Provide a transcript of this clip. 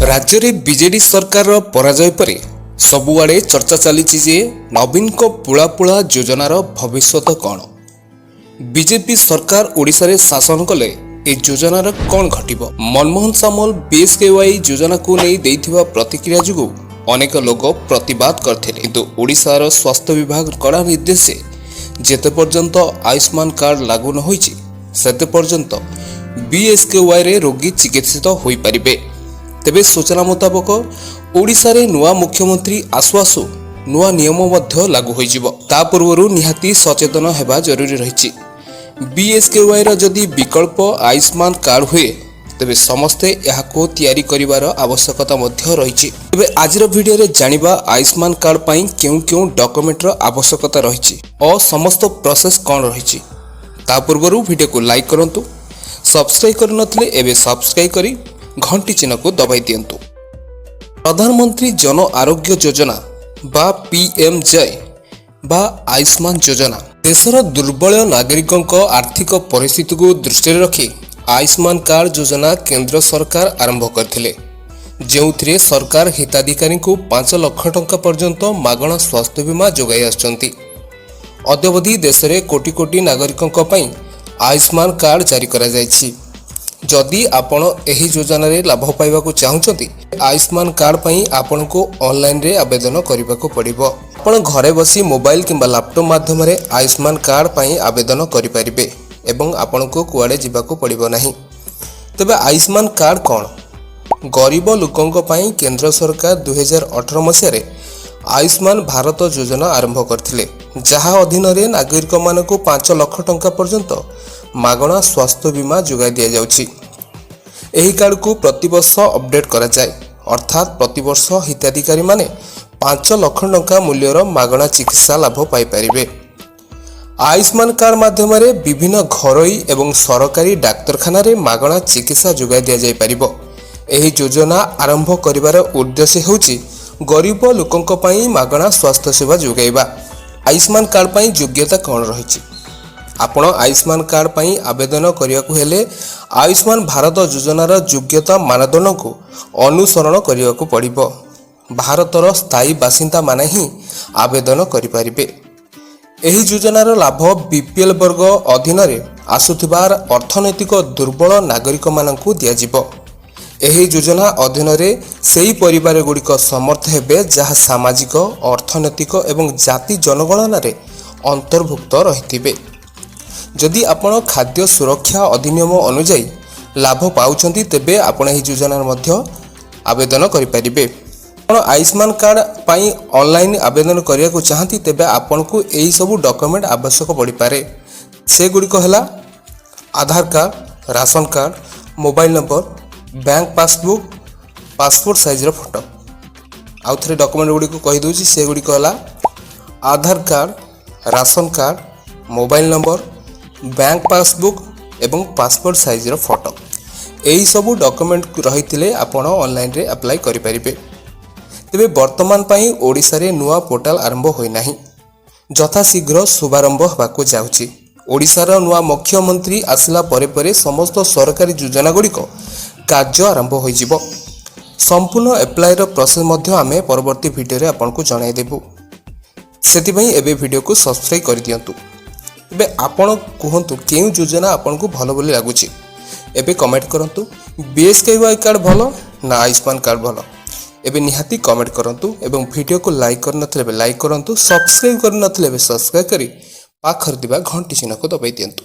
राज्य में बीजेडी सरकार पराजय पर सबुआड़े चर्चा चली नवीन को पुलापुला योजनार भविष्यत कौन। बीजेपी सरकार ओडिशा रे शासन कले ए योजनार कौन घटिबो। मनमोहन सामल बीएसकेवाई योजना को नहीं देइथिबा प्रतिक्रिया जुगु अनेक लोक प्रतिवाद करथिले, किंतु ओडिशार स्वास्थ्य विभाग कड़ा निर्देश जेते पर्यंत आयुष्मान कार्ड लागू न होईछि सेते पर्यंत बीएसकेवाई रे रोगी चिकित्सित होई परिबे। तेबे सूचना मुताबक ओडिशा रे नुआ मुख्यमंत्री आसु आसु नुआ नियम मध्य लागू होइजिबो। ता पूर्वरु निहाती सचेतन हेबा जरूरी रहिछि। बीएसकेवाई रो जदि विकल्प आयुष्मान कार्ड हुए तेबे समस्ते याको तैयारी करिवार आवश्यकता मध्य रहिछि। तेबे आजिर वीडियो रे जानिबा आयुष्मान कार्ड पई केउ डॉक्यूमेंट रो आवश्यकता रहिछि और समस्त प्रोसेस कोन रहिछि। ता पूर्वरु वीडियो को लाइक करंतु, सब्सक्राइब करनथले एबे सब्सक्राइब करी घंटी चिन्ह को दबाई दियंतु। प्रधानमंत्री जन आरोग्य योजना बा पीएमजे बा आयुष्मान योजना देशर दुर्बल नागरिकों आर्थिक परिस्थिति को दृष्टि रखी आयुष्मान कार्ड योजना केंद्र सरकार आरंभ करथिले, जेउथिरे सरकार हिताधिकारी को 5 लाख टंका पर्यंत मागणा स्वास्थ्य बीमा जोगाई आछंती। अद्यावधि देश में कोटी कोटी नागरिकों पई आयुष्मान कार्ड जारी करा जायछि। जदि आपण एही योजना रे लाभ पाइबा को चाहुचंती आयुष्मान कार्ड पई आपण को ऑनलाइन रे आवेदन करिबा को पड़िबो। आपण घरे बसी मोबाइल किंबा लैपटॉप माध्यम रे आयुष्मान कार्ड पई आवेदन करि परिबे एवं आपण को कुआडे जिबा को पड़िबो नाही। तबे आयुष्मान कार्ड कोन? गरीब लोकंक पई केंद्र सरकार 2018 मसिया रे आयुष्मान भारत योजना आरंभ करथिले, जहा अधीन रे नागरिक मानक 5 लाख टंका पर्यंत मागणा स्वास्थ्य बीमा जोगाई दिया जाउछि। एही कार्ड को प्रतिवर्ष अपडेट करा जाय, अर्थात प्रतिवर्ष हिताधिकारी माने 5 लाख टंका मूल्यर मागणा चिकित्सा लाभ पाई परिबे। आयुष्मान कार्ड माध्यम रे विभिन्न घरोई एवं सरकारी डाक्तरखाना रे मागणा चिकित्सा जोगाई दिया जाय परिबो। एही योजना आरंभ करिवार उद्देश्य होउछि गरीब लोकंक पई मागणा स्वास्थ्य सेवा जोगाइबा। आयुष्मान कार्ड पई योग्यता कोन रहिछि? आपण आयुष्मान कार्ड पई आवेदन करियाकु हेले आयुष्मान भारत योजनार योग्यता मानदंड को अनुसरण करियाकु पड़िबो। भारतर स्थायी बासिंदा माने ही आवेदन करि परिबे। एही योजनार लाभ बीपीएल वर्ग अधीन रे आसुथिबार अर्थनैतिक दुर्बल नागरिक मानकु दिया जिवो। एही योजना अधीन रे सेही परिवार गुड़िक समर्थ हेबे जहा सामाजिक, अर्थनैतिक एवं जाति जनगणना रे अंतर्भुक्त रहिथिबे। जदि आपण खाद्य सुरक्षा अधिनियम अनुसार लाभ पाउछंती तेबे आपण एही योजना मध्य आवेदन करि परिबे। आपण आयुष्मान कार्ड पई ऑनलाइन आवेदन करिया को चाहती तेबे आपण को एही सब डॉक्यूमेंट आवश्यक पड़ी पारे। से गुड़िक हला Aadhaar card, ration card, mobile number, bank passbook, passport size रो फोटो। आउ थरे डॉक्यूमेंट गुड़ी को कहि दोछि से गुड़ी कहला Aadhaar card, ration card, mobile number, bank passbook एवं पासपोर्ट साइज रो फोटो। एही सब डॉक्यूमेंट रहितिले आपण ऑनलाइन रे अप्लाई करि परिबे। तेबे वर्तमान पई ओडिसा रे नुआ पोर्टल आरंभ होई नाही, जथा शीघ्र शुभारंभ होबाको जाउछि। ओडिसा नुआ मुख्यमंत्री आसिला परे परे समस्त सरकारी योजना गुड़ी कार्य आरंभ हो जिवो। संपूर्ण एप्लाई रो प्रोसेस मध्य आमे परवर्ती वीडियो रे आपन को जणाई देबु। सेति पई एबे वीडियो को सब्सक्राइब कर दियंतु। एबे आपन कहंतु केउ योजना आपन को भलो बोली लागुछि एबे कमेंट करंतु। बीएसकेवाई कार्ड भलो ना आयुष्मान कार्ड भलो एबे निहाती कमेंट करंतु एवं वीडियो को लाइक करनथले लाइक करंतु, सब्सक्राइब करनथले सब्सक्राइब करी पाखर दिबा घंटी चिन्ह को दबाई दियंतु।